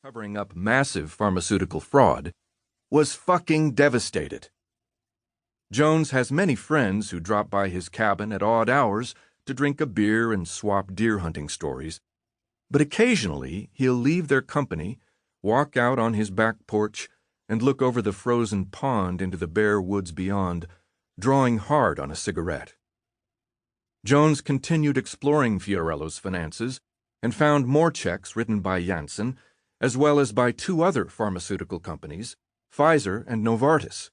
covering up massive pharmaceutical fraud, was fucking devastated. Jones has many friends who drop by his cabin at odd hours to drink a beer and swap deer hunting stories, but occasionally he'll leave their company, walk out on his back porch, and look over the frozen pond into the bare woods beyond, drawing hard on a cigarette. Jones continued exploring Fiorello's finances and found more checks written by Janssen, as well as by two other pharmaceutical companies, Pfizer and Novartis.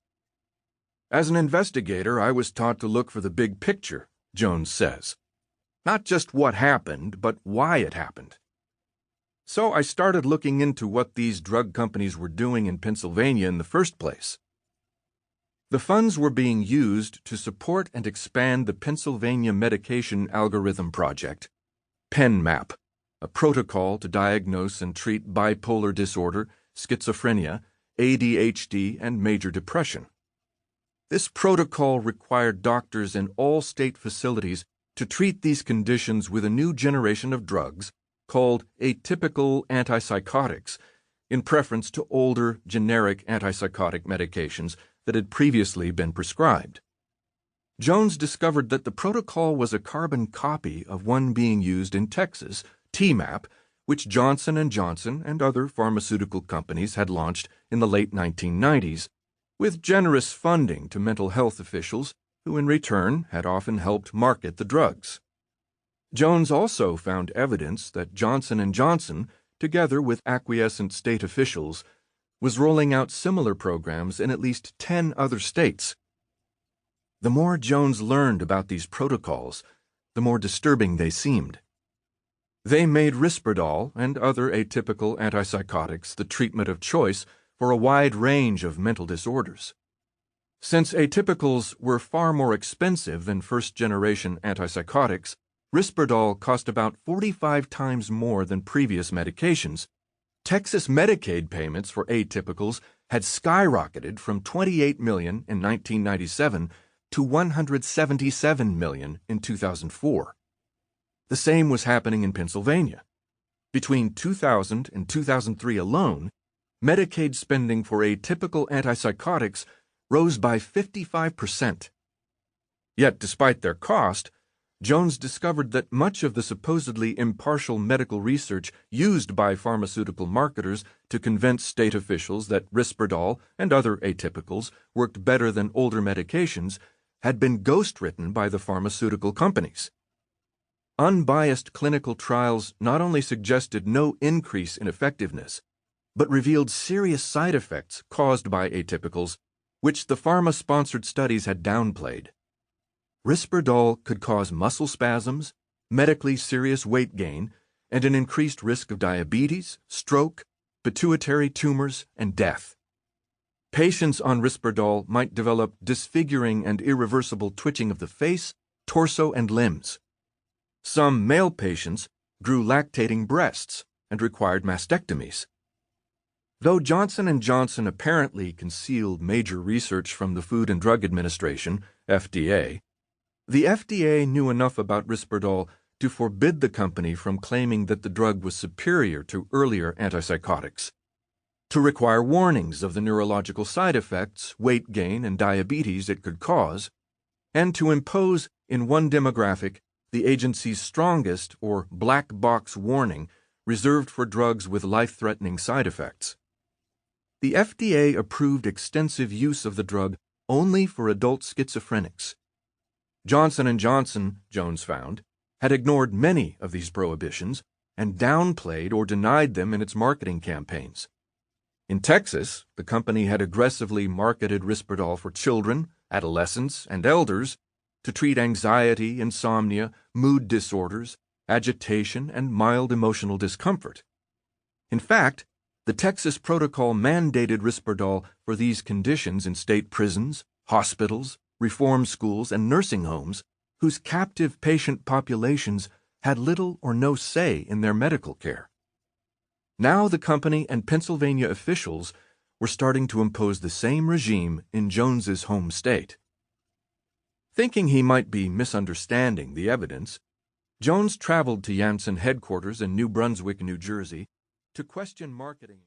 As an investigator, I was taught to look for the big picture, Jones says. Not just what happened, but why it happened. So I started looking into what these drug companies were doing in Pennsylvania in the first place. The funds were being used to support and expand the Pennsylvania Medication Algorithm Project, PennMap, a protocol to diagnose and treat bipolar disorder, schizophrenia, ADHD, and major depression. This protocol required doctors in all state facilities to treat these conditions with a new generation of drugs called atypical antipsychotics, in preference to older, generic antipsychotic medications that had previously been prescribed. Jones discovered that the protocol was a carbon copy of one being used in Texas, TMAP, which Johnson & Johnson and other pharmaceutical companies had launched in the late 1990s, with generous funding to mental health officials who in return had often helped market the drugs. Jones also found evidence that Johnson & Johnson, together with acquiescent state officials, was rolling out similar programs in at least 10 other states. The more Jones learned about these protocols, the more disturbing they seemed. They made Risperdal and other atypical antipsychotics the treatment of choice for a wide range of mental disorders. Since atypicals were far more expensive than first-generation antipsychotics, Risperdal cost about 45 times more than previous medications. Texas Medicaid payments for atypicals had skyrocketed from $28 million in 1997 to $177 million in 2004. The same was happening in Pennsylvania. Between 2000 and 2003 alone, Medicaid spending for atypical antipsychotics rose by 55%. Yet, despite their cost, Jones discovered that much of the supposedly impartial medical research used by pharmaceutical marketers to convince state officials that Risperdal and other atypicals worked better than older medications had been ghostwritten by the pharmaceutical companies. Unbiased clinical trials not only suggested no increase in effectiveness, but revealed serious side effects caused by atypicals, which the pharma-sponsored studies had downplayed. Risperdal could cause muscle spasms, medically serious weight gain, and an increased risk of diabetes, stroke, pituitary tumors, and death. Patients on Risperdal might develop disfiguring and irreversible twitching of the face, torso, and limbs. Some male patients grew lactating breasts and required mastectomies. Though Johnson & Johnson apparently concealed major research from the Food and Drug Administration, FDA, the FDA knew enough about Risperdal to forbid the company from claiming that the drug was superior to earlier antipsychotics, to require warnings of the neurological side effects, weight gain, and diabetes it could cause, and to impose, in one demographic, the agency's strongest or black box warning reserved for drugs with life-threatening side effects. The FDA approved extensive use of the drug only for adult schizophrenics. Johnson & Johnson, Jones found, had ignored many of these prohibitions and downplayed or denied them in its marketing campaigns. In Texas, the company had aggressively marketed Risperdal for children, adolescents, and elders to treat anxiety, insomnia, mood disorders, agitation, and mild emotional discomfort. In fact, the Texas protocol mandated Risperdal for these conditions in state prisons, hospitals, reform schools, and nursing homes whose captive patient populations had little or no say in their medical care. Now the company and Pennsylvania officials were starting to impose the same regime in Jones's home state. Thinking he might be misunderstanding the evidence, Jones traveled to Janssen headquarters in New Brunswick, New Jersey, to question marketing.